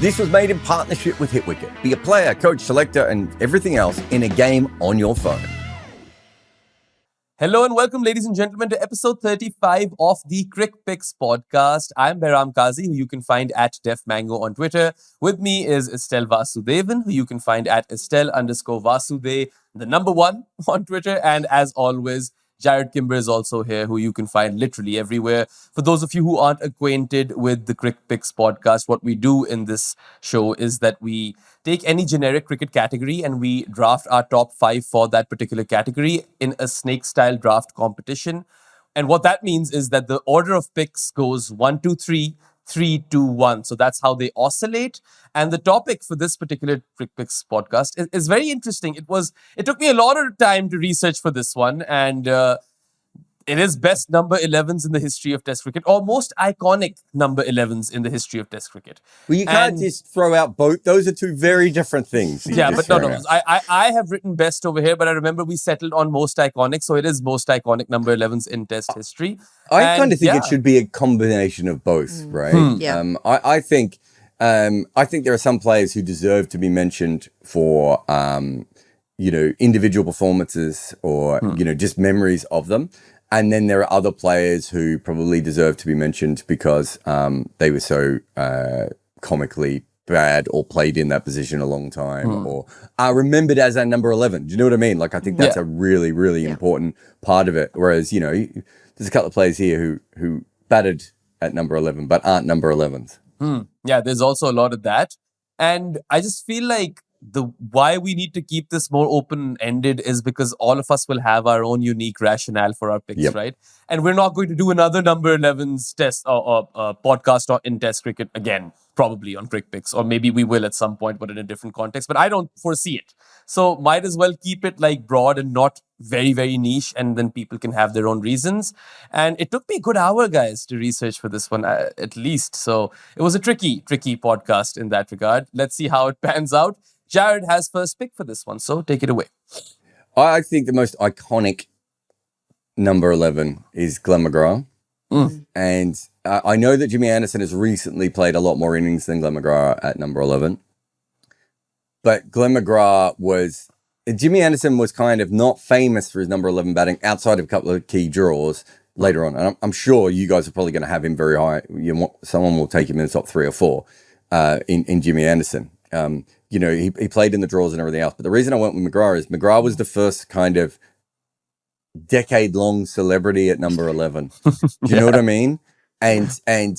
This was made in partnership with HitWicket. Be a player, coach, selector, and everything else in a game on your phone. Hello and welcome, ladies and gentlemen, to episode 35 of the Crickpicks podcast. I'm Behram, who you can find at DefMango on Twitter. With me is Estelle Vasudevan, who you can find at Estelle_Vasude, the number one on Twitter. And as always, Jarrod Kimber is also here, who you can find literally everywhere. For those of you who aren't acquainted with the Crickpicks podcast, what we do in this show is that we take any generic cricket category and we draft our top 5 for that particular category in a snake-style draft competition. And what that means is that the order of picks goes 1, 2, 3, 3, 2, 1. So that's how they oscillate. And the topic for this particular Crickpicks podcast is very interesting. It took me a lot of time to research for this one. And it is best number 11s in the history of Test cricket, or most iconic number 11s in the history of Test cricket. Well, you can't just throw out both. Those are two very different things. Yeah, but no. I have written best over here, but I remember we settled on most iconic. So it is most iconic number 11s in Test history. I kind of think it should be a combination of both, right? Yeah. I think there are some players who deserve to be mentioned for, individual performances or, just memories of them. And then there are other players who probably deserve to be mentioned because they were so comically bad or played in that position a long time or are remembered as a number 11. Do you know what I mean? Like, I think that's a really, really important part of it. Whereas, there's a couple of players here who batted at number 11 but aren't number 11s. Yeah, there's also a lot of that. And I just feel like why we need to keep this more open-ended is because all of us will have our own unique rationale for our picks, right? And we're not going to do another number 11's test or podcast in Test cricket again, probably on Crickpicks, or maybe we will at some point, but in a different context. But I don't foresee it. So might as well keep it like broad and not very, very niche, and then people can have their own reasons. And it took me a good hour, guys, to research for this one, at least. So it was a tricky podcast in that regard. Let's see how it pans out. Jarrod has first pick for this one, so take it away. I think the most iconic number 11 is Glenn McGrath. And I know that Jimmy Anderson has recently played a lot more innings than Glenn McGrath at number 11. But Jimmy Anderson was kind of not famous for his number 11 batting outside of a couple of key draws later on. And I'm sure you guys are probably going to have him very high. Someone will take him in the top 3 or 4 in Jimmy Anderson. He played in the draws and everything else. But the reason I went with McGrath is McGrath was the first kind of decade-long celebrity at number 11. Do you know what I mean? And I'm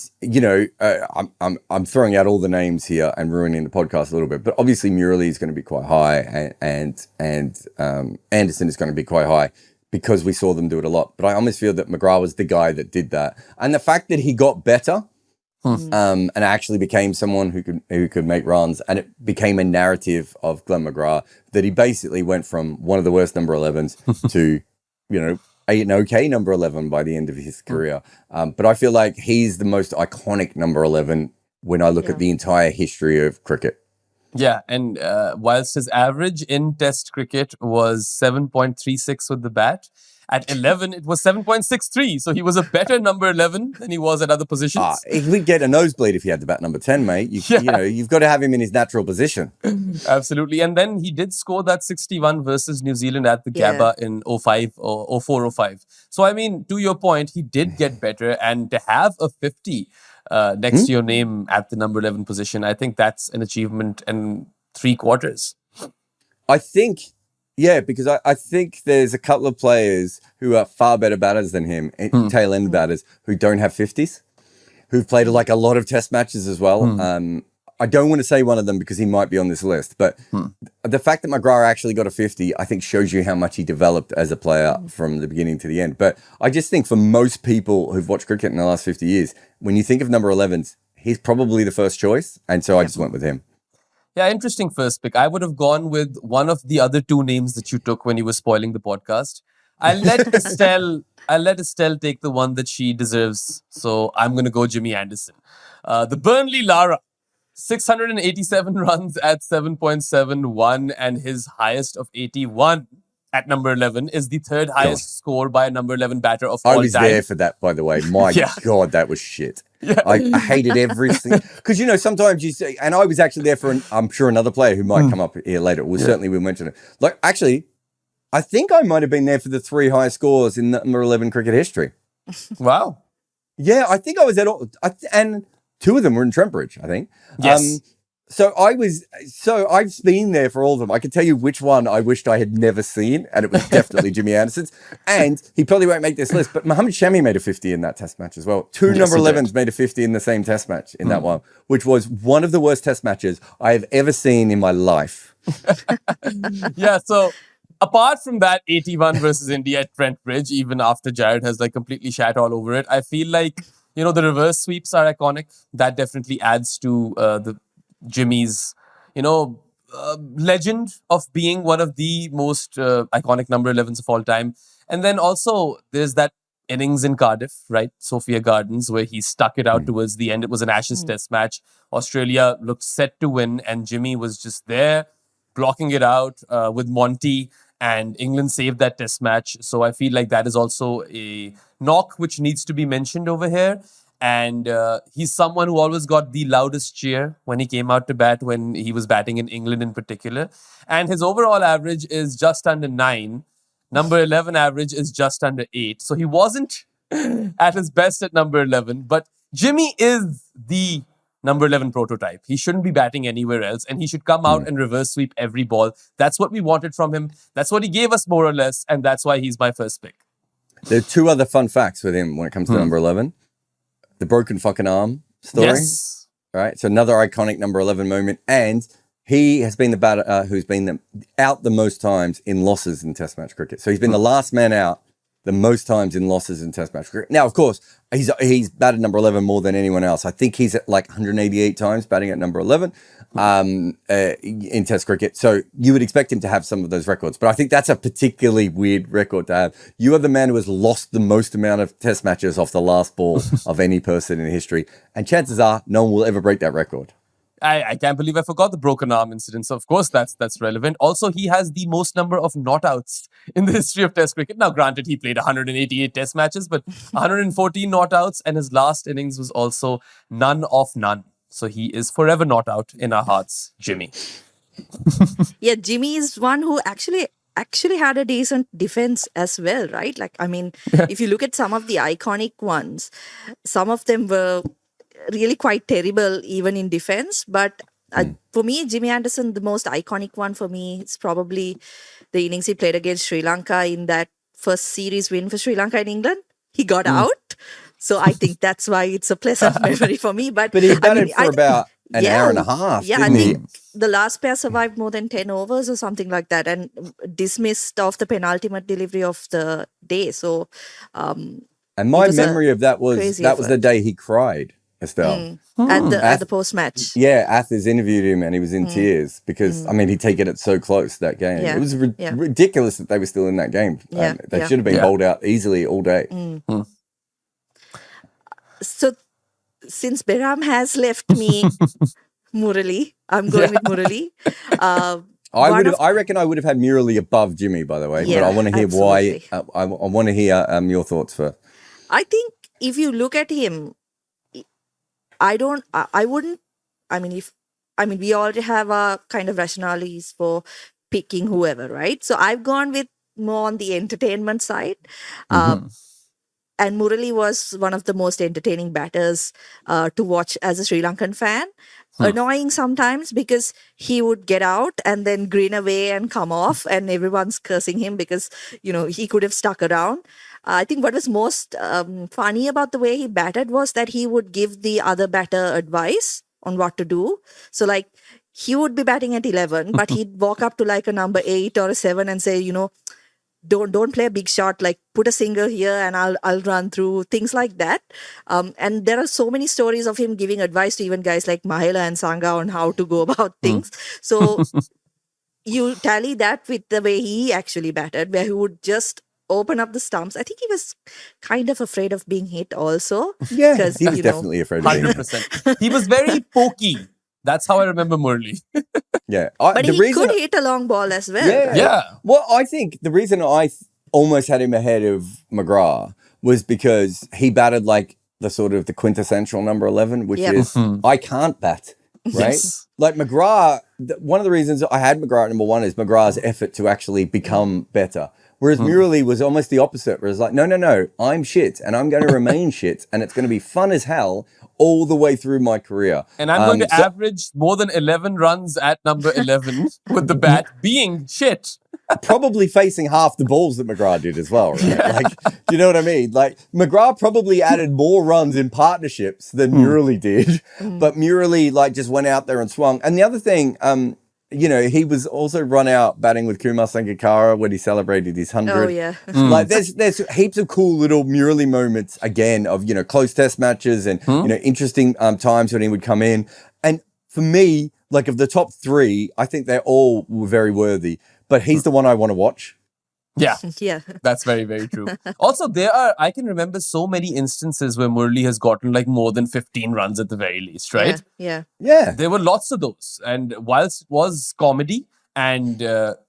throwing out all the names here and ruining the podcast a little bit. But obviously Murali is going to be quite high, and Anderson is going to be quite high because we saw them do it a lot. But I almost feel that McGrath was the guy that did that, and the fact that he got better. And actually became someone who could make runs, and it became a narrative of Glenn McGrath that he basically went from one of the worst number 11s to, an okay number 11 by the end of his career. But I feel like he's the most iconic number 11 when I look at the entire history of cricket. Yeah, and whilst his average in Test cricket was 7.36 with the bat, at 11, it was 7.63. So he was a better number 11 than he was at other positions. He would get a nosebleed if he had to bat number 10, mate. You've got to have him in his natural position. Absolutely. And then he did score that 61 versus New Zealand at the Gabba in 05 or 04, 05. So, I mean, to your point, he did get better. And to have a 50 next to your name at the number 11 position, I think that's an achievement and 3/4. I think... Yeah, because I think there's a couple of players who are far better batters than him, tail end batters, who don't have 50s, who've played like a lot of Test matches as well. I don't want to say one of them because he might be on this list, but the fact that McGrath actually got a 50, I think shows you how much he developed as a player from the beginning to the end. But I just think for most people who've watched cricket in the last 50 years, when you think of number 11s, he's probably the first choice. And so I just went with him. Yeah, interesting first pick. I would have gone with one of the other 2 names that you took when you were spoiling the podcast. I'll let Estelle take the one that she deserves. So I'm going to go Jimmy Anderson. The Burnley Lara, 687 runs at 7.71 and his highest of 81 at number 11 is the third highest score by a number 11 batter of all I time. was there for that, by the way. My God, that was shit. Yeah. I hated every single... Because, sometimes you say... And I was actually there for, I'm sure, another player who might come up here later. Certainly we'll mention it. Like, actually, I think I might have been there for the 3 highest scores in number 11 cricket history. Wow. Yeah, I think I was at all... and 2 of them were in Trent Bridge, I think. Yes. So I've been there for all of them. I can tell you which one I wished I had never seen, and it was definitely Jimmy Anderson's. And he probably won't make this list, but Mohammad Shami made a 50 in that test match as well. 2 number 11s made a 50 in the same test match in that one, which was one of the worst test matches I have ever seen in my life. Yeah, so apart from that 81 versus India at Trent Bridge, even after Jarrod has completely shat all over it, I feel like, the reverse sweeps are iconic. That definitely adds to the Jimmy's, legend of being one of the most iconic number 11s of all time. And then also there's that innings in Cardiff, right? Sophia Gardens, where he stuck it out towards the end. It was an Ashes test match. Australia looked set to win and Jimmy was just there blocking it out with Monty, and England saved that test match. So I feel like that is also a knock which needs to be mentioned over here. And he's someone who always got the loudest cheer when he came out to bat, when he was batting in England in particular. And his overall average is just under 9. Number 11 average is just under 8. So he wasn't at his best at number 11. But Jimmy is the number 11 prototype. He shouldn't be batting anywhere else. And he should come out and reverse sweep every ball. That's what we wanted from him. That's what he gave us, more or less. And that's why he's my first pick. There are 2 other fun facts with him when it comes to number 11. The broken fucking arm story. Yes. Right. So another iconic number 11 moment. And he has been the batter who's been out the most times in losses in test match cricket. So he's been the last man out the most times in losses in test match cricket. Now, of course, he's batted number 11 more than anyone else. I think he's at like 188 times batting at number 11 in test cricket. So you would expect him to have some of those records. But I think that's a particularly weird record to have. You are the man who has lost the most amount of test matches off the last ball of any person in history. And chances are no one will ever break that record. I can't believe I forgot the broken arm incident. So, of course, that's relevant. Also, he has the most number of not-outs in the history of Test cricket. Now, granted, he played 188 Test matches, but 114 not-outs, and his last innings was also none of none. So he is forever not out in our hearts, Jimmy. Yeah, Jimmy is one who actually had a decent defense as well, right? If you look at some of the iconic ones, some of them were really quite terrible even in defense. But for me, Jimmy Anderson, the most iconic one for me is probably the innings he played against Sri Lanka in that first series win for Sri Lanka in England. He got out. So I think that's why it's a pleasant memory for me. But he batted for about an hour and a half. Yeah, I think the last pair survived more than 10 overs or something like that, and dismissed off the penultimate delivery of the day. So, and my memory of that was the day he cried, Estelle. At the post match. Yeah, Athers interviewed him and he was in tears because he'd taken it so close that game. Yeah. It was ridiculous that they were still in that game. Yeah. They should have been bowled out easily all day. So, since Behram has left me Murali, I'm going with Murali. I reckon I would have had Murali above Jimmy, by the way. Yeah, but I want to hear absolutely. why. I want to hear your thoughts first. I think if you look at him, we already have our kind of rationales for picking whoever, right? So I've gone with more on the entertainment side. And Murali was one of the most entertaining batters to watch as a Sri Lankan fan. Annoying sometimes because he would get out and then grin away and come off and everyone's cursing him because, he could have stuck around. I think what was most funny about the way he batted was that he would give the other batter advice on what to do. So he would be batting at 11, but he'd walk up to a number 8 or a 7 and say, don't play a big shot, put a single here and I'll run through, things like that. And there are so many stories of him giving advice to even guys like Mahela and Sangha on how to go about things. So you tally that with the way he actually batted, where he would just open up the stumps. I think he was kind of afraid of being hit also. Yeah, he was definitely afraid of being hit. 100%. He was very pokey. That's how I remember Murali. Yeah. But he could hit a long ball as well. Yeah. Right? Yeah. Well, I think the reason I almost had him ahead of McGrath was because he batted like the sort of the quintessential number 11, which is I can't bat, right? Yes. Like McGrath, one of the reasons I had McGrath at number 1 is McGrath's effort to actually become better. Whereas Murali was almost the opposite, where it's like, no, I'm shit and I'm going to remain shit and it's going to be fun as hell all the way through my career. And I'm going to average more than 11 runs at number 11 with the bat being shit. Probably facing half the balls that McGrath did as well, right? Like, do you know what I mean? Like, McGrath probably added more runs in partnerships than Murali did, but Murali, like, just went out there and swung. And the other thing, you know, he was also run out batting with Kumar Sangakkara when he celebrated his 100. Oh, yeah. Like, there's heaps of cool little Murali moments, again, of, you know, close test matches and, you know, interesting times when he would come in. And for me, like, of the top 3, I think they all were very worthy. But he's the one I want to watch. Yeah. Yeah. That's very, very true. Also, I can remember so many instances where Murali has gotten like more than 15 runs at the very least, right? Yeah. Yeah. There were lots of those. And whilst it was comedy and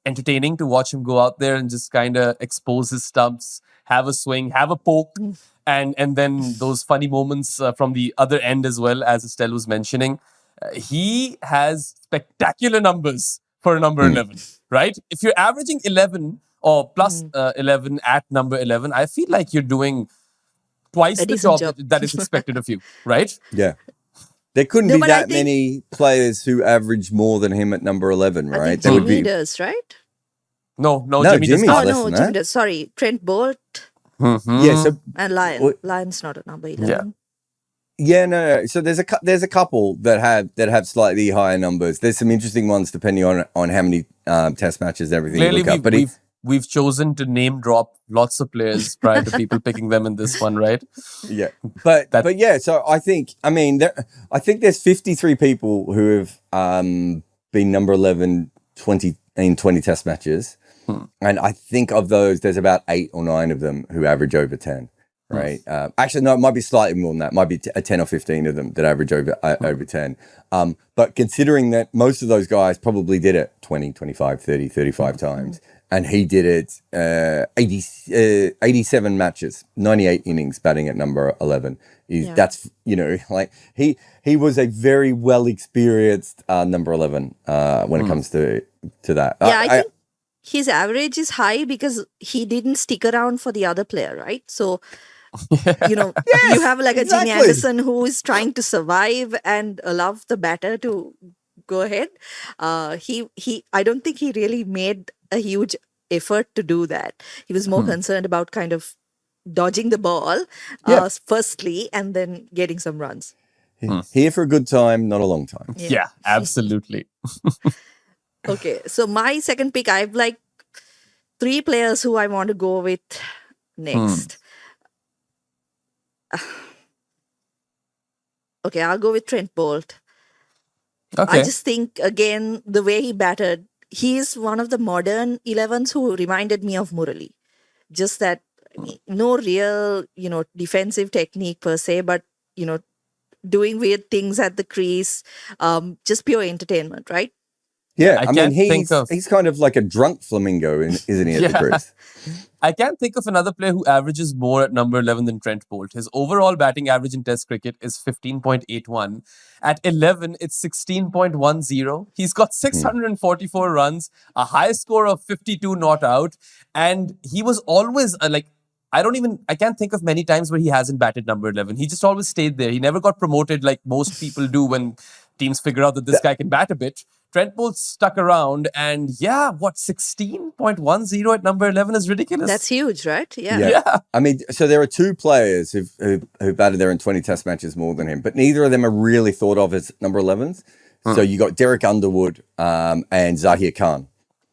entertaining to watch him go out there and just kind of expose his stumps, have a swing, have a poke, and then those funny moments from the other end as well, as Estelle was mentioning, he has spectacular numbers for number 11, right? If you're averaging 11 or plus 11 at number 11, I feel like you're doing twice the job that is expected of you, right? Yeah. There couldn't be that many players who average more than him at number 11, right? I think There would Jimmy be. does, right? No, Jimmy's Jimmy does not. less Oh, no, than Jimmy that. does. Sorry. Trent Bolt Yeah. So and Lion. Well, Lion's not a number 11. Yeah. yeah, no. So there's a couple that have slightly higher numbers. There's some interesting ones depending on how many test matches and everything. Clearly, you look up. But we've chosen to name drop lots of players prior to people picking them in this one, right? yeah, but yeah. So I think there's 53 people who have been number 11 in 20 test matches, and I think of those there's about 8 or 9 of them who average over 10. Right. Actually, no, it might be slightly more than that. It might be 10 or 15 of them that average over 10. But considering that most of those guys probably did it 20, 25, 30, 35 times, and he did it 87 matches, 98 innings batting at number 11. That's, you know, like he was a very well experienced number 11 when it comes to that. Yeah, I think his average is high because he didn't stick around for the other player, right? So, you know, you have like a Jimmy Anderson who is trying to survive and allow the batter to go ahead. I don't think he really made a huge effort to do that. He was more concerned about kind of dodging the ball, firstly, and then getting some runs. Here for a good time, not a long time. Yeah, absolutely. Okay, so my second pick, I have like 3 players who I want to go with next. Okay, I'll go with Trent Bolt. Okay. I just think, again, the way he batted, he is one of the modern 11s who reminded me of Murali. Just that, no real, you know, defensive technique per se, but, you know, doing weird things at the crease, just pure entertainment, right? Yeah, I mean, he's kind of like a drunk flamingo, isn't he, at the crease? I can't think of another player who averages more at number 11 than Trent Bolt. His overall batting average in Test cricket is 15.81. At 11, it's 16.10. He's got 644 runs, a high score of 52 not out, and he was always I can't think of many times where he hasn't batted number 11. He just always stayed there. He never got promoted like most people do when teams figure out that this guy can bat a bit. Trent Bolt stuck around, and 16.10 at number 11 is ridiculous. That's huge, right? Yeah. I mean, so there are 2 players who batted there in 20 test matches more than him, but neither of them are really thought of as number 11s. So you got Derek Underwood and Zahir Khan,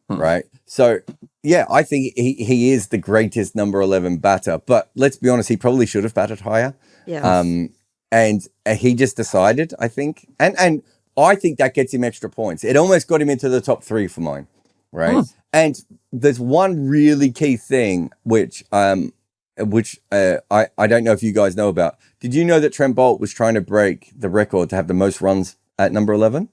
right? So, yeah, I think he is the greatest number 11 batter, but let's be honest, he probably should have batted higher. Yeah. And he just decided, I think, and I think that gets him extra points. It almost got him into the top 3 for mine, right? And there's one really key thing which I don't know if you guys know about. Did you know that Trent Bolt was trying to break the record to have the most runs at number 11?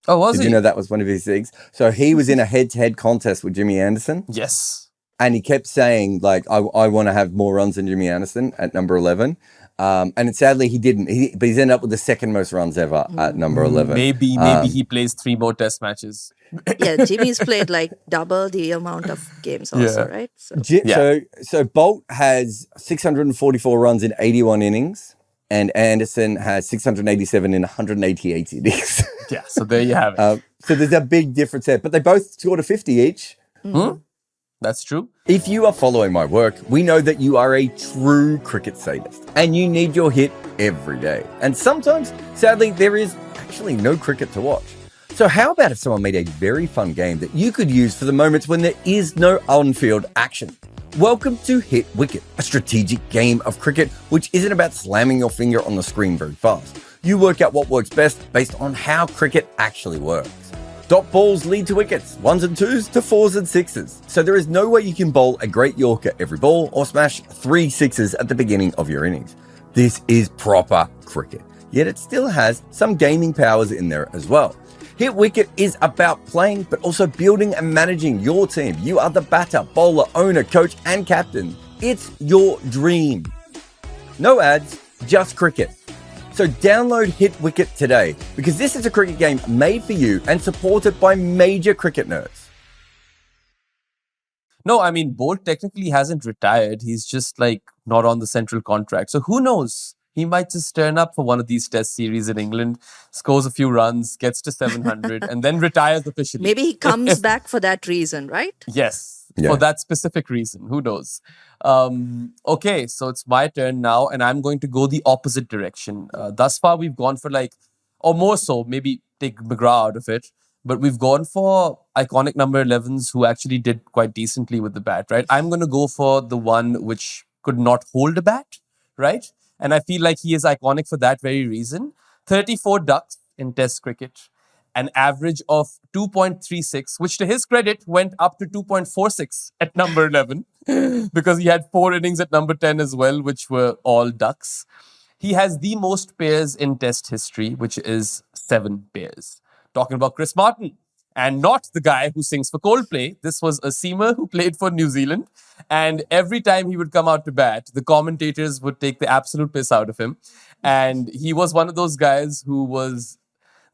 Oh, was Did he? you know that was one of his things? So he was in a head-to-head contest with Jimmy Anderson. Yes. And he kept saying, like, I want to have more runs than Jimmy Anderson at number 11. And sadly, he didn't. But he's ended up with the second most runs ever at number 11. Maybe he plays 3 more test matches. Yeah, Jimmy's played like double the amount of games also, right? So Bolt has 644 runs in 81 innings. And Anderson has 687 in 188 innings. Yeah, so there you have it. So there's a big difference there. But they both scored a 50 each. That's true. If you are following my work, we know that you are a true cricket sadist and you need your hit every day. And sometimes, sadly, there is actually no cricket to watch. So how about if someone made a very fun game that you could use for the moments when there is no on-field action? Welcome to Hit Wicket, a strategic game of cricket which isn't about slamming your finger on the screen very fast. You work out what works best based on how cricket actually works. Dot balls lead to wickets, 1s and 2s to 4s and 6s. So there is no way you can bowl a great Yorker every ball or smash 3 6s at the beginning of your innings. This is proper cricket, yet it still has some gaming powers in there as well. Hit Wicket is about playing, but also building and managing your team. You are the batter, bowler, owner, coach, and captain. It's your dream. No ads, just cricket. So download Hit Wicket today because this is a cricket game made for you and supported by major cricket nerds. No, I mean, Bolt technically hasn't retired. He's just like not on the central contract. So who knows? He might just turn up for one of these test series in England, scores a few runs, gets to 700 and then retires officially. Maybe he comes back for that reason, right? Yes. For that specific reason. Who knows? Okay, so it's my turn now, and I'm going to go the opposite direction. Thus far, we've gone for or more so, maybe take McGrath out of it, but we've gone for iconic number 11s who actually did quite decently with the bat, right? I'm going to go for the one which could not hold a bat, right? And I feel like he is iconic for that very reason. 34 ducks in Test cricket. An average of 2.36, which to his credit went up to 2.46 at number 11 because he had 4 innings at number 10 as well, which were all ducks. He has the most pairs in Test history, which is 7 pairs. Talking about Chris Martin, and not the guy who sings for Coldplay. This was a seamer who played for New Zealand. And every time he would come out to bat, the commentators would take the absolute piss out of him. And he was one of those guys who was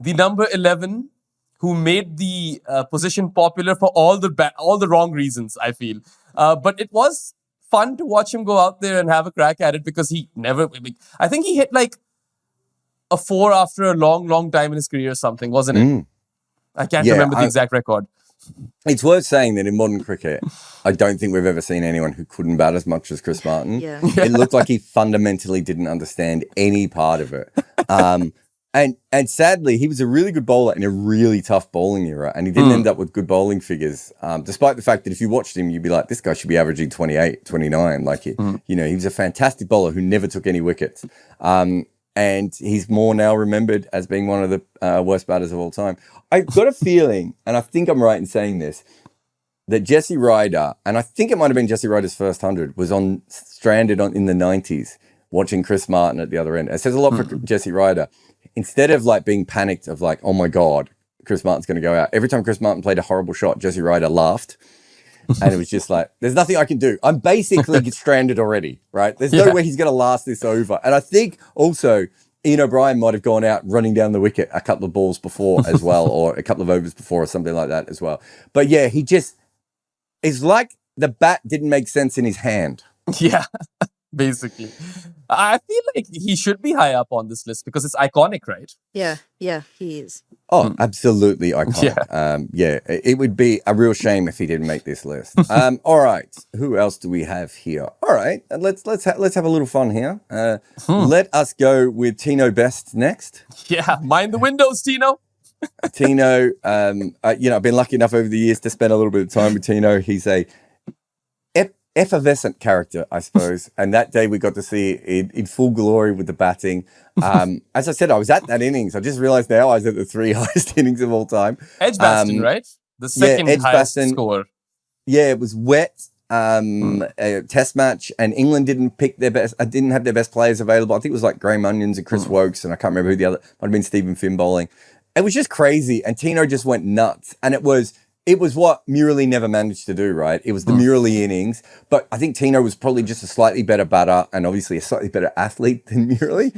the number 11 who made the position popular for all the wrong reasons, I feel. But it was fun to watch him go out there and have a crack at it because he never... I think he hit a 4 after a long, long time in his career or something, wasn't it? I can't remember the exact record. It's worth saying that in modern cricket, I don't think we've ever seen anyone who couldn't bat as much as Chris Martin. Yeah. It looked like he fundamentally didn't understand any part of it. And sadly, he was a really good bowler in a really tough bowling era, and he didn't end up with good bowling figures, despite the fact that if you watched him, you'd be like, this guy should be averaging 28, 29. He was a fantastic bowler who never took any wickets. And he's more now remembered as being one of the worst batters of all time. I've got a feeling, and I think I'm right in saying this, that Jesse Ryder, and I think it might have been Jesse Ryder's first 100, was stranded in the 90s watching Chris Martin at the other end. It says a lot for Jesse Ryder. Instead of being panicked of oh my God, Chris Martin's going to go out. Every time Chris Martin played a horrible shot, Jesse Ryder laughed. And it was just there's nothing I can do. I'm basically stranded already, right? There's no way he's going to last this over. And I think also Ian O'Brien might have gone out running down the wicket a couple of balls before as well, or a couple of overs before or something like that as well. But yeah, he just, it's like the bat didn't make sense in his hand. Yeah, basically. I feel like he should be high up on this list because it's iconic, right? Yeah, he is. Oh, absolutely iconic. It would be a real shame if he didn't make this list. All right, who else do we have here? All right, let's have a little fun here. Let us go with Tino Best next. Yeah, mind the windows, Tino. Tino, I've been lucky enough over the years to spend a little bit of time with Tino. He's a effervescent character, I suppose. And that day we got to see it in full glory with the batting. As I said, I was at that innings. I just realized now I was at the 3 highest innings of all time. Edgbaston, right? The second highest score. Yeah, it was wet. A test match, and England didn't pick their best. Didn't have their best players available. I think it was Graham Onions and Chris Wokes, and I can't remember who the other. Might have been Stephen Finn bowling. it was just crazy. And Tino just went nuts. And it was what Murali never managed to do, right? It was the Murali innings. But I think Tino was probably just a slightly better batter and obviously a slightly better athlete than Murali.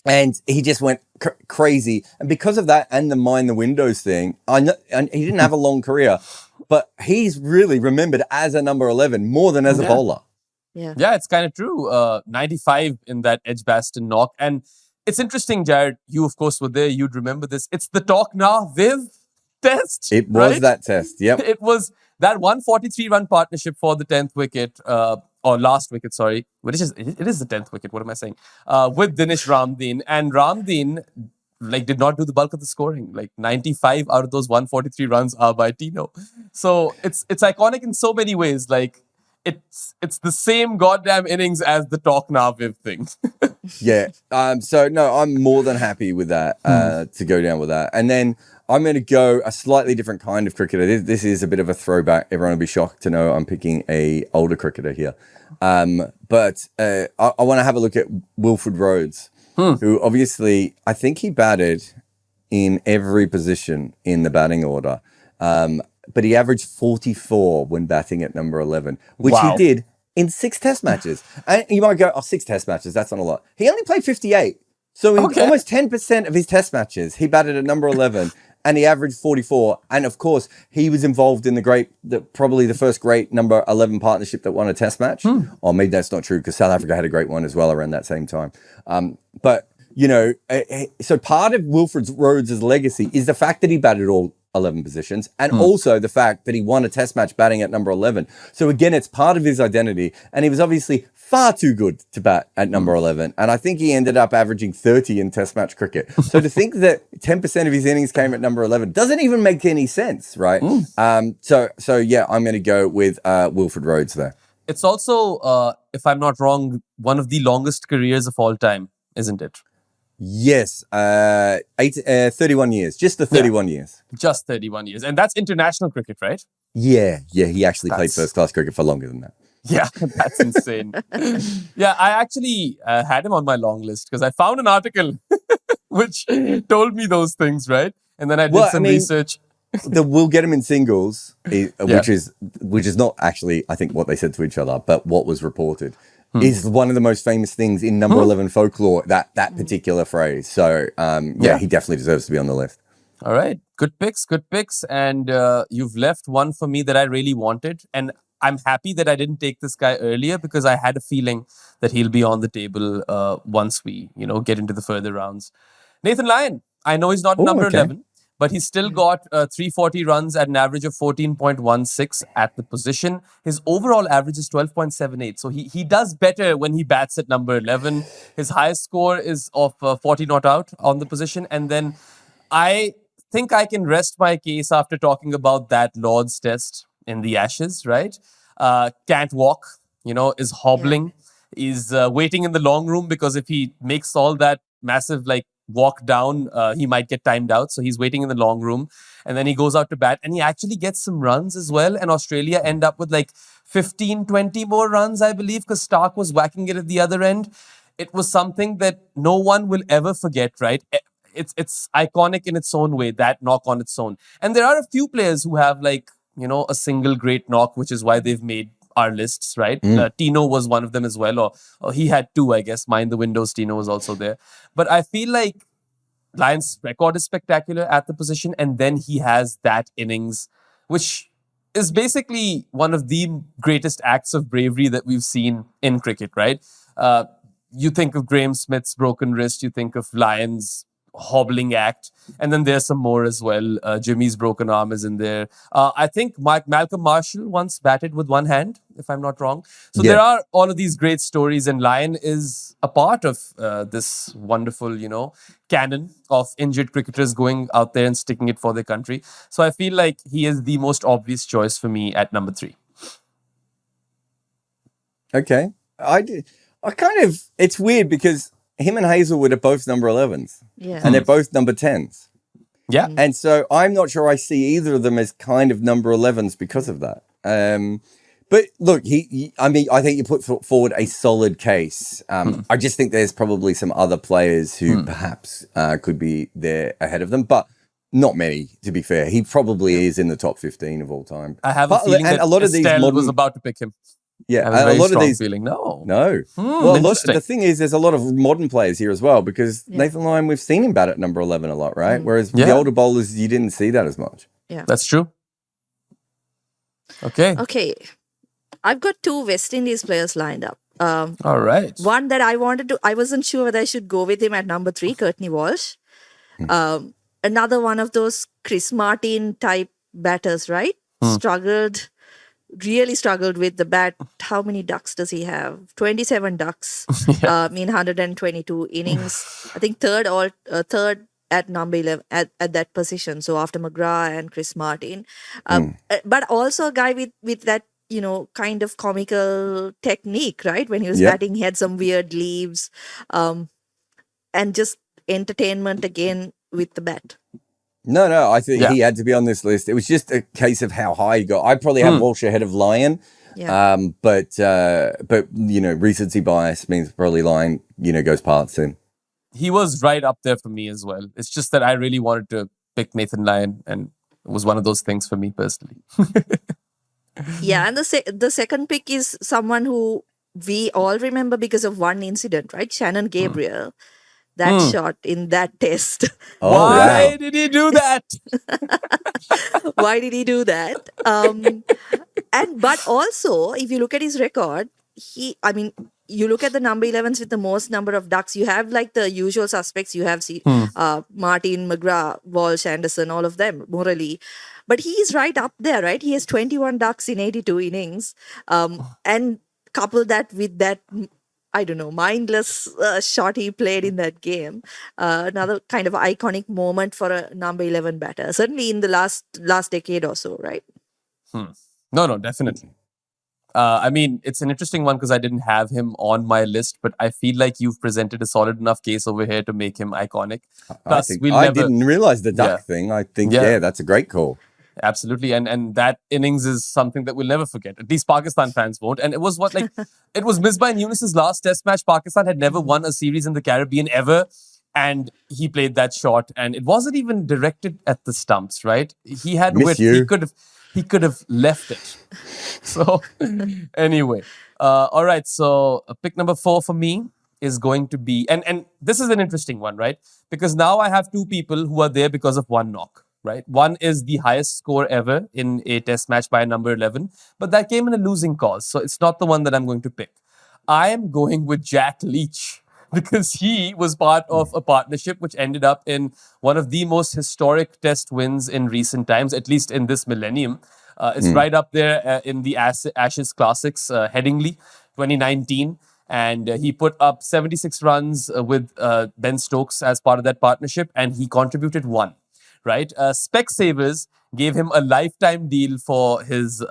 And he just went crazy. And because of that and the mind the windows thing, I know, and he didn't have a long career, but he's really remembered as a number 11 more than as a bowler. Yeah. Yeah, it's kind of true. 95 in that Edgbaston knock. And it's interesting, Jarrod, you of course were there. You'd remember this. It's the talk now Viv test. It was right? that test. Yep. It was that 143-run partnership for the 10th wicket, or last wicket, sorry. It is the 10th wicket. What am I saying? With Dinesh Ramdeen. And Ramdeen did not do the bulk of the scoring. 95 out of those 143 runs are by Tino. So it's iconic in so many ways. It's the same goddamn innings as the talk now Viv thing. Yeah. So no, I'm more than happy with that, to go down with that. And then I'm going to go a slightly different kind of cricketer. This is a bit of a throwback. Everyone will be shocked to know I'm picking a older cricketer here. But I want to have a look at Wilfred Rhodes, who obviously, I think he batted in every position in the batting order. But he averaged 44 when batting at number 11, which he did in 6 test matches. And you might go, 6 test matches, that's not a lot. He only played 58. So in almost 10% of his test matches, he batted at number 11 and he averaged 44. And of course, he was involved in probably the first great number 11 partnership that won a test match. Or maybe that's not true because South Africa had a great one as well around that same time. But, so part of Wilfred Rhodes' legacy is the fact that he batted all 11 positions and also the fact that he won a test match batting at number 11. So again, it's part of his identity, and he was obviously far too good to bat at number 11, and I think he ended up averaging 30 in test match cricket. So to think that 10% of his innings came at number 11 doesn't even make any sense, right? So yeah, I'm going to go with Wilfred Rhodes there. It's also, if I'm not wrong, one of the longest careers of all time, isn't it? Yes, 31 years, just the 31 years. Just 31 years. And that's international cricket, right? Yeah, he actually played first-class cricket for longer than that. Yeah, that's insane. Yeah, I actually had him on my long list because I found an article which told me those things, right? And then I did some research. We'll get him in singles, which is not actually, I think, what they said to each other, but what was reported. Is one of the most famous things in number 11 folklore, that particular phrase. So, he definitely deserves to be on the list. All right. Good picks. And you've left one for me that I really wanted. And I'm happy that I didn't take this guy earlier because I had a feeling that he'll be on the table once we, get into the further rounds. Nathan Lyon. I know he's not number 11. But he's still got 340 runs at an average of 14.16 at the position. His overall average is 12.78. So he does better when he bats at number 11. His highest score is of 40 not out on the position. And then I think I can rest my case after talking about that Lord's test in the Ashes, right? Can't walk, is hobbling, is waiting in the long room because if he makes all that massive walk down, he might get timed out. So he's waiting in the long room and then he goes out to bat and he actually gets some runs as well. And Australia end up with 15, 20 more runs, I believe, because Stark was whacking it at the other end. It was something that no one will ever forget, right? It's iconic in its own way, that knock on its own. And there are a few players who have a single great knock, which is why they've made our lists, right? Tino was one of them as well, or he had 2, I guess. Mind the windows, Tino was also there. But I feel like Lyon's record is spectacular at the position, and then he has that innings, which is basically one of the greatest acts of bravery that we've seen in cricket, right? You think of Graham Smith's broken wrist, you think of Lyon's hobbling act, and then there's some more as well. Jimmy's broken arm is in there. I think Malcolm Marshall once batted with one hand, if I'm not wrong. So there are all of these great stories, and Lyon is a part of this wonderful, canon of injured cricketers going out there and sticking it for their country. So I feel like he is the most obvious choice for me at number 3. Okay. It's weird because him and Hazelwood are both number 11s. Yeah. And they're both number 10s. Yeah. And so I'm not sure I see either of them as kind of number 11s because of that. But look, I mean, I think you put forward a solid case. I just think there's probably some other players who perhaps could be there ahead of them, but not many, to be fair. He probably is in the top 15 of all time. I have a feeling that Estelle was about to pick him. Yeah, I have a very lot strong of these feeling. No. Well, the thing is, there's a lot of modern players here as well, because Nathan Lyon, we've seen him bat at number 11 a lot, right? Whereas the older bowlers, you didn't see that as much. Yeah, that's true. Okay. I've got 2 West Indies players lined up. All right. One that I wasn't sure whether I should go with him at number 3, Courtney Walsh. Another one of those Chris Martin type batters, right? Really struggled with the bat. How many ducks does he have? 27 ducks in 122 innings. I think third at number 11 at that position. So after McGrath and Chris Martin. But also a guy with that, kind of comical technique, right? When he was batting, he had some weird leaves, and just entertainment again with the bat. No, I think he had to be on this list. It was just a case of how high he got. I probably have Walsh ahead of Lyon. Yeah. But recency bias means probably Lyon, goes past him. He was right up there for me as well. It's just that I really wanted to pick Nathan Lyon, and it was one of those things for me personally. Yeah, and the second pick is someone who we all remember because of one incident, right? Shannon Gabriel. That shot in that test. Why did he do that? Why did he do that? But also, if you look at his record, you look at the number 11s with the most number of ducks. You have like the usual suspects. You have Martin, McGrath, Walsh, Anderson, all of them, Murali. But he's right up there, right? He has 21 ducks in 82 innings. And couple that with that, I don't know, mindless shot he played in that game. Another kind of iconic moment for a number 11 batter. Certainly in the last decade or so, right? No, definitely. It's an interesting one because I didn't have him on my list, but I feel like you've presented a solid enough case over here to make him iconic. Plus, I didn't realize the duck thing. I think, that's a great call. Absolutely. And that innings is something that we'll never forget. At least Pakistan fans won't. And it was it was Misbah and Yunus's last test match. Pakistan had never won a series in the Caribbean ever. And he played that shot. And it wasn't even directed at the stumps, right? He had width. He could have left it. So anyway. All right. So pick number 4 for me is going to be, and this is an interesting one, right? Because now I have 2 people who are there because of one knock. Right, one is the highest score ever in a test match by a number 11, but that came in a losing cause, so it's not the one that I'm going to pick. I am going with Jack Leach because he was part of a partnership which ended up in one of the most historic test wins in recent times, at least in this millennium. It's right up there in the Ashes Classics, Headingley, 2019. And he put up 76 runs with Ben Stokes as part of that partnership, and he contributed 1. Right, Specsavers gave him a lifetime deal for his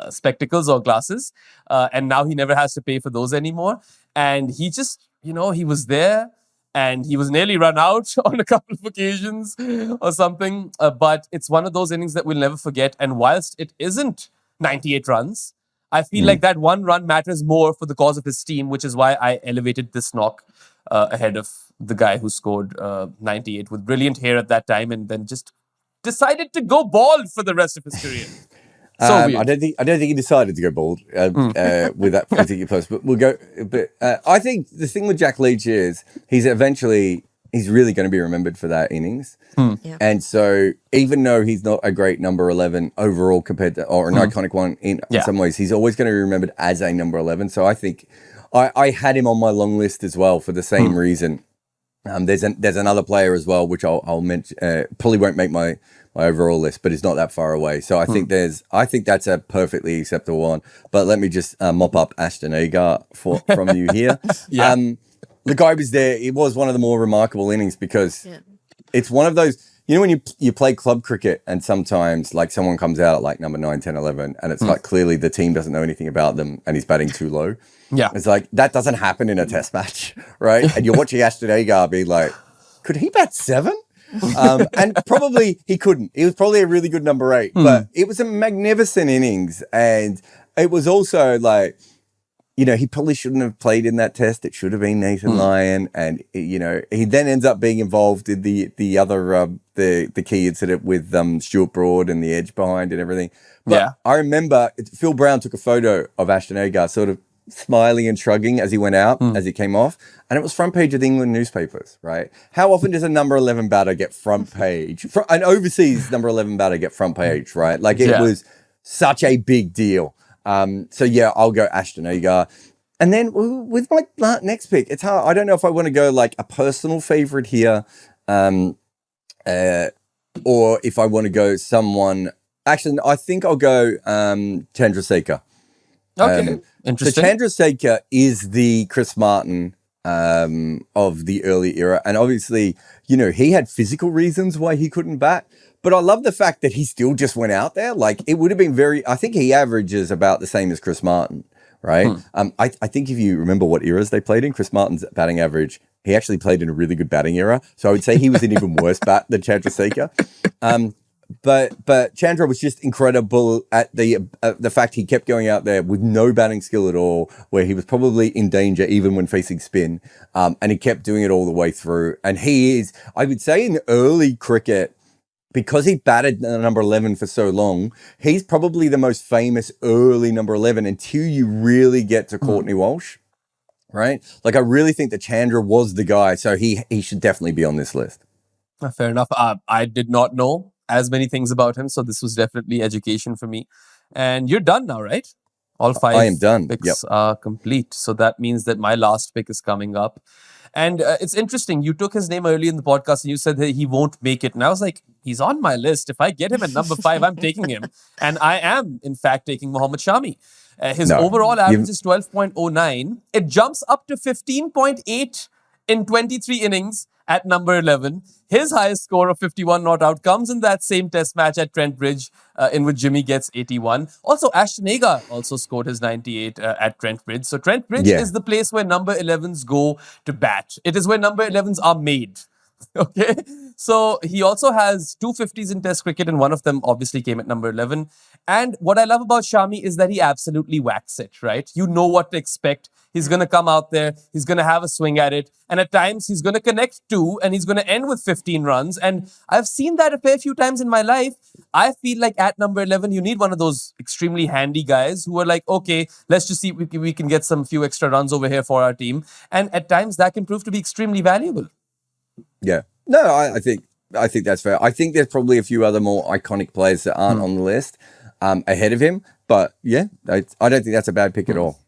spectacles or glasses, and now he never has to pay for those anymore. And he just, he was there, and he was nearly run out on a couple of occasions or something. But it's one of those innings that we'll never forget. And whilst it isn't 98 runs, I feel like that 1 run matters more for the cause of his team, which is why I elevated this knock ahead of the guy who scored 98 with brilliant hair at that time and then just decided to go bald for the rest of his career. So weird. I don't think he decided to go bald with that particular post, but we'll go. But I think the thing with Jack Leach is he's really going to be remembered for that innings. Yeah. And so even though he's not a great number 11 overall compared to, or an iconic one in some ways, he's always going to be remembered as a number 11. So I think I had him on my long list as well for the same reason. There's another player as well, which I'll mention, probably won't make my overall list, but it's not that far away. So I think that's a perfectly acceptable one. But let me just mop up Ashton Agar from you here. The guy was there. It was one of the more remarkable innings because it's one of those, when you play club cricket and sometimes like someone comes out at like number 9, 10, 11 and it's like clearly the team doesn't know anything about them and he's batting too low. Yeah. It's like, that doesn't happen in a test match, right? And you're watching Ashton Agar be like, could he bat 7? And probably he couldn't. He was probably a really good number 8, but it was a magnificent innings. And it was also like, he probably shouldn't have played in that test. It should have been Nathan Lyon, and he then ends up being involved in the other the key incident with Stuart Broad and the edge behind and everything. But I remember Phil Brown took a photo of Ashton Agar sort of smiling and shrugging as he went out, as he came off, and it was front page of the England newspapers, right? How often does a number 11 batter get front page? An overseas number 11 batter get front page, right? Like it was such a big deal. So yeah, I'll go Ashton Agar. And then with my next pick, it's hard. I don't know if I want to go like a personal favorite here, or if I want to go someone. Actually, I think I'll go Chandrasekhar. Okay, interesting. So Chandrasekhar is the Chris Martin of the early era, and obviously, he had physical reasons why he couldn't bat. But I love the fact that he still just went out there. Like it would have been I think he averages about the same as Chris Martin, right? I think if you remember what eras they played in, Chris Martin's batting average, he actually played in a really good batting era. So I would say he was an even worse bat than Chandrasekhar. But Chandra was just incredible at the fact he kept going out there with no batting skill at all, where he was probably in danger even when facing spin. And he kept doing it all the way through. And he is, I would say in early cricket, because he batted number 11 for so long, he's probably the most famous early number 11 until you really get to Courtney Walsh, right? Like, I really think that Chandra was the guy, so he should definitely be on this list. Fair enough. I did not know as many things about him, so this was definitely education for me. And you're done now, right? All 5 I am done. picks are complete. So that means that my last pick is coming up. And it's interesting. You took his name early in the podcast and you said that he won't make it. And I was like, he's on my list. If I get him at number 5, I'm taking him. And I am, in fact, taking Mohammad Shami. His overall average is 12.09. It jumps up to 15.8 in 23 innings at number 11. His highest score of 51 not out comes in that same test match at Trent Bridge, in which Jimmy gets 81. Also, Ashton Agar also scored his 98 at Trent Bridge. So Trent Bridge is the place where number 11s go to bat. It is where number 11s are made. Okay, so he also has 2 50s in Test cricket, and one of them obviously came at number 11. And what I love about Shami is that he absolutely whacks it, right? You know what to expect. He's going to come out there, he's going to have a swing at it, and at times he's going to connect 2, and he's going to end with 15 runs. And I've seen that a fair few times in my life. I feel like at number 11, you need one of those extremely handy guys who are like, okay, let's just see if we can get some few extra runs over here for our team. And at times that can prove to be extremely valuable. Yeah. No, I think that's fair. I think there's probably a few other more iconic players that aren't on the list ahead of him. But yeah, I don't think that's a bad pick at all.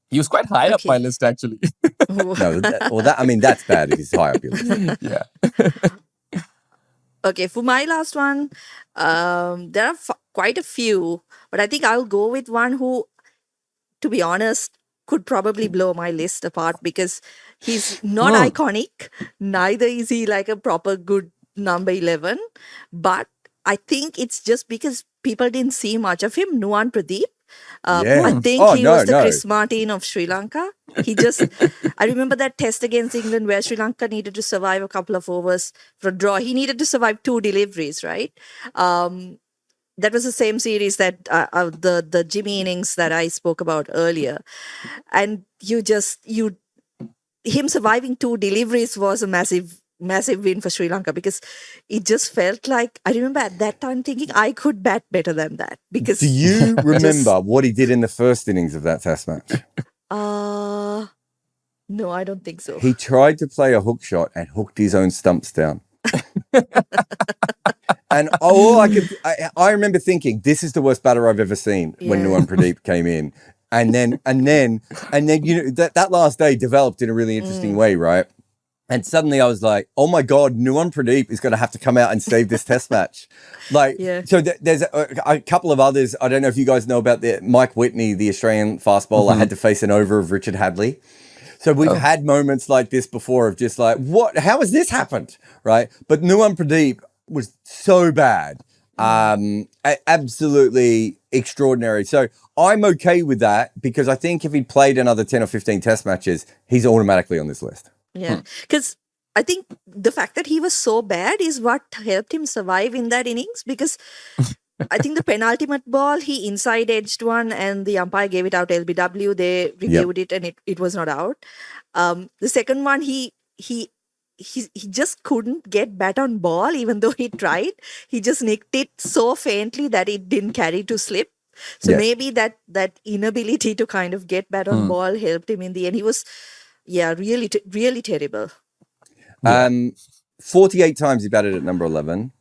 He was quite high up my list, actually. That's bad if he's high up your list. Yeah. Okay, for my last one, there are quite a few, but I think I'll go with one who, to be honest, could probably blow my list apart because he's not iconic. Neither is he like a proper good number 11. But I think it's just because people didn't see much of him. Nuwan Pradeep. I think he was the Chris Martin of Sri Lanka. I remember that test against England where Sri Lanka needed to survive a couple of overs for a draw. He needed to survive 2 deliveries, right? That was the same series that the Jimmy innings that I spoke about earlier. And him surviving 2 deliveries was a massive win for Sri Lanka because it just felt like, I remember at that time thinking I could bat better than that. Because do you remember what he did in the first innings of that test match? No, I don't think so. He tried to play a hook shot and hooked his own stumps down. And I remember thinking, this is the worst batter I've ever seen when Nuwan Pradeep came in. And then that last day developed in a really interesting way, right? And suddenly I was like, oh my God, Nuwan Pradeep is going to have to come out and save this test match. So there's a couple of others. I don't know if you guys know about Mike Whitney, the Australian fast bowler, had to face an over of Richard Hadley. So we've had moments like this before of just like, what? How has this happened? Right? But Nuwan Pradeep was so bad. Absolutely extraordinary. So I'm okay with that because I think if he'd played another 10 or 15 test matches, he's automatically on this list. Yeah, because I think the fact that he was so bad is what helped him survive in that innings because I think the penultimate ball, he inside edged one and the umpire gave it out LBW. They reviewed it and it was not out. The second one, he just couldn't get bat on ball even though he tried. He just nicked it so faintly that it didn't carry to slip. So maybe that inability to kind of get bat on ball helped him in the end. He was, really, really terrible. 48 times he batted at number 11.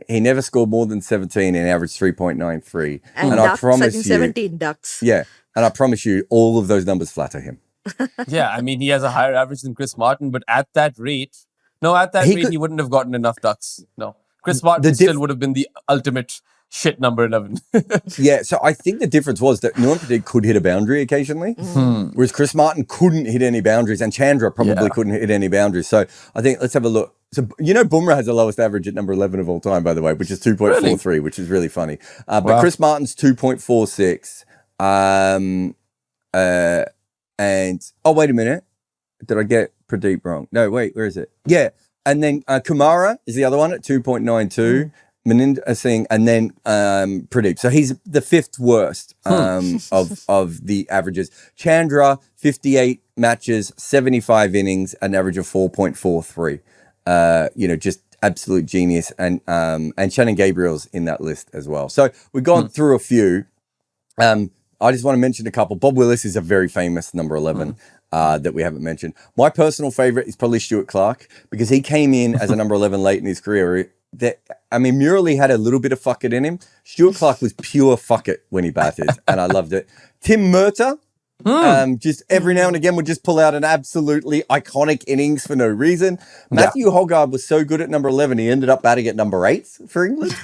He never scored more than 17 and averaged 3.93. And I ducks, promise you, 17 ducks. Yeah, and I promise you, all of those numbers flatter him. Yeah, I mean, he has a higher average than Chris Martin, but at that rate, he wouldn't have gotten enough ducks. No. Chris Martin still would have been the ultimate shit number 11. Yeah, so I think the difference was that Nuwan Pradeep could hit a boundary occasionally, whereas Chris Martin couldn't hit any boundaries, and Chandra probably couldn't hit any boundaries. So I think let's have a look. So, Bumrah has the lowest average at number 11 of all time, by the way, which is 2.43, which is really funny. But Chris Martin's 2.46. And, wait a minute. Did I get Pradeep wrong? No, wait, where is it? Yeah. And then Kumara is the other one at 2.92. Maninder Singh, and then Pradeep. So he's the fifth worst of the averages. Chandra, 58 matches, 75 innings, an average of 4.43. Just absolute genius. And Shannon Gabriel's in that list as well. So we've gone through a few. I just want to mention a couple. Bob Willis is a very famous number 11 that we haven't mentioned. My personal favorite is probably Stuart Clark, because he came in as a number 11 late in his career. Murali had a little bit of fuck it in him. Stuart Clark was pure fuck it when he batted, and I loved it. Tim Murtagh, just every now and again would just pull out an absolutely iconic innings for no reason. Matthew Hoggard was so good at number 11, he ended up batting at number 8 for England,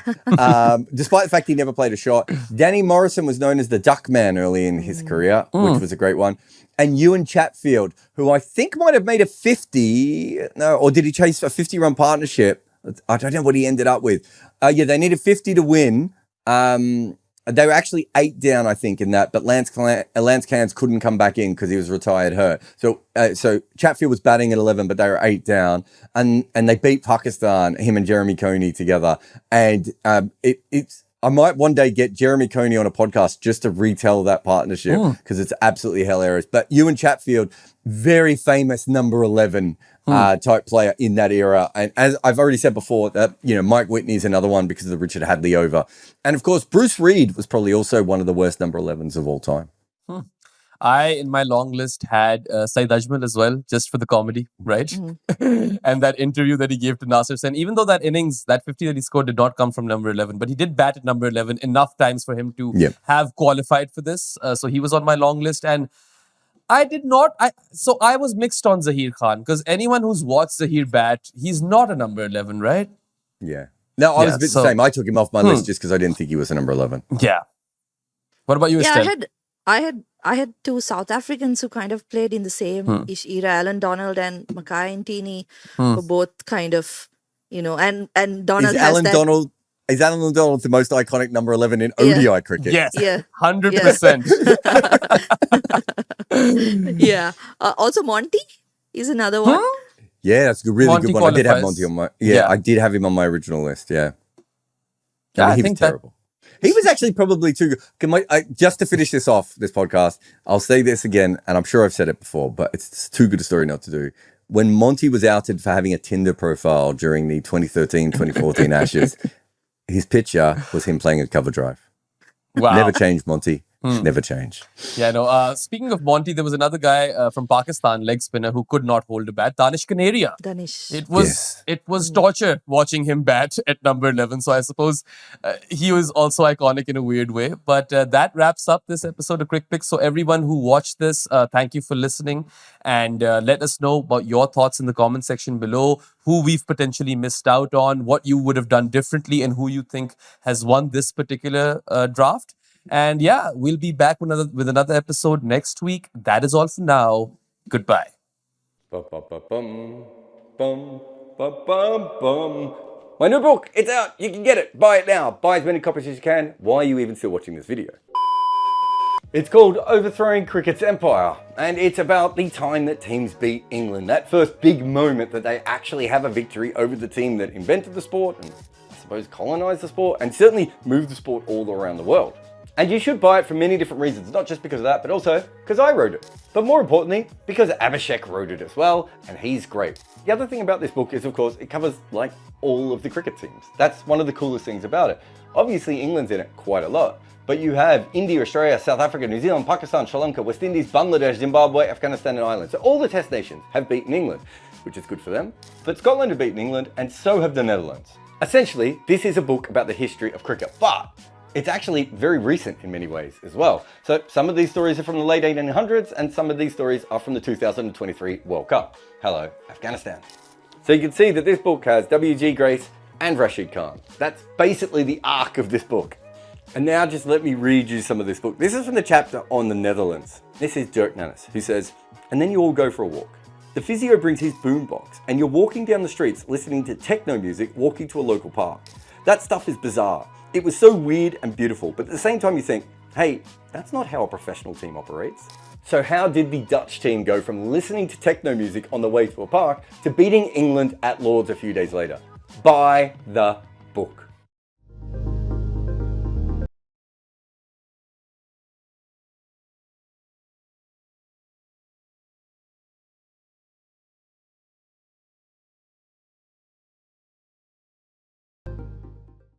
despite the fact he never played a shot. Danny Morrison was known as the Duck Man early in his career, which was a great one. And Ewan Chatfield, who I think might have made a 50, or did he chase a 50-run partnership? I don't know what he ended up with. They needed 50 to win. They were actually 8 down, I think, in that, but Lance Cairns couldn't come back in because he was retired hurt. So Chatfield was batting at 11, but they were 8 down, and they beat Pakistan, him and Jeremy Coney together. And I might one day get Jeremy Coney on a podcast just to retell that partnership, because it's absolutely hilarious. But Ewan Chatfield, very famous number 11 type player in that era. And as I've already said before, that Mike Whitney is another one because of the Richard Hadley over. And of course, Bruce Reid was probably also one of the worst number 11s of all time. I, in my long list, had Saeed Ajmal as well, just for the comedy, right? And that interview that he gave to Nasser Sen, even though that innings, that 50 that he scored did not come from number 11, but he did bat at number 11 enough times for him to have qualified for this. So he was on my long list. And I did not. So I was mixed on Zaheer Khan, because anyone who's watched Zaheer bat, he's not a number 11, right? Yeah. No, I was a bit the same. I took him off my list just because I didn't think he was a number 11. Yeah. What about you, Estelle? I had 2 South Africans who kind of played in the same-ish era. Alan Donald and Mackay Ntini were both kind of, and Donald Is Alan Donald the most iconic number 11 in ODI cricket? Yes, 100%. Yeah. Also, Monty is another one. Yeah, that's a really Monty good one. qualifies. I did have Monty on my... I did have him on my original list, he was terrible. He was actually probably too good. Just to finish this off, this podcast, I'll say this again, and I'm sure I've said it before, but it's too good a story not to do. When Monty was outed for having a Tinder profile during the 2013-2014 Ashes, his picture was him playing a cover drive. Wow. Never changed, Monty. Never change. Yeah, no. Speaking of Monty, there was another guy from Pakistan, leg spinner, who could not hold a bat. Danish Kanaria. It was torture watching him bat at number 11. So I suppose he was also iconic in a weird way. But that wraps up this episode of Crickpicks. So everyone who watched this, thank you for listening. And let us know about your thoughts in the comment section below. Who we've potentially missed out on, what you would have done differently, and who you think has won this particular draft. And we'll be back with another episode next week. That is all for now. Goodbye. My new book, it's out. You can get it. Buy it now. Buy as many copies as you can. Why are you even still watching this video? It's called Overthrowing Cricket's Empire, and it's about the time that teams beat England. That first big moment that they actually have a victory over the team that invented the sport and suppose, colonize the sport and certainly move the sport all around the world. And you should buy it for many different reasons, not just because of that, but also because I wrote it. But more importantly, because Abhishek wrote it as well, and he's great. The other thing about this book is, of course, it covers like all of the cricket teams. That's one of the coolest things about it. Obviously, England's in it quite a lot, but you have India, Australia, South Africa, New Zealand, Pakistan, Sri Lanka, West Indies, Bangladesh, Zimbabwe, Afghanistan, and Ireland. So all the test nations have beaten England, which is good for them. But Scotland have beaten England, and so have the Netherlands. Essentially, this is a book about the history of cricket, but it's actually very recent in many ways as well. So some of these stories are from the late 1800s and some of these stories are from the 2023 World Cup. Hello, Afghanistan. So you can see that this book has W.G. Grace and Rashid Khan. That's basically the arc of this book. And now just let me read you some of this book. This is from the chapter on the Netherlands. This is Dirk Nannis, who says, and then you all go for a walk. The physio brings his boombox and you're walking down the streets listening to techno music, walking to a local park. That stuff is bizarre. It was so weird and beautiful, but at the same time you think, hey, that's not how a professional team operates. So how did the Dutch team go from listening to techno music on the way to a park to beating England at Lord's a few days later? By the book.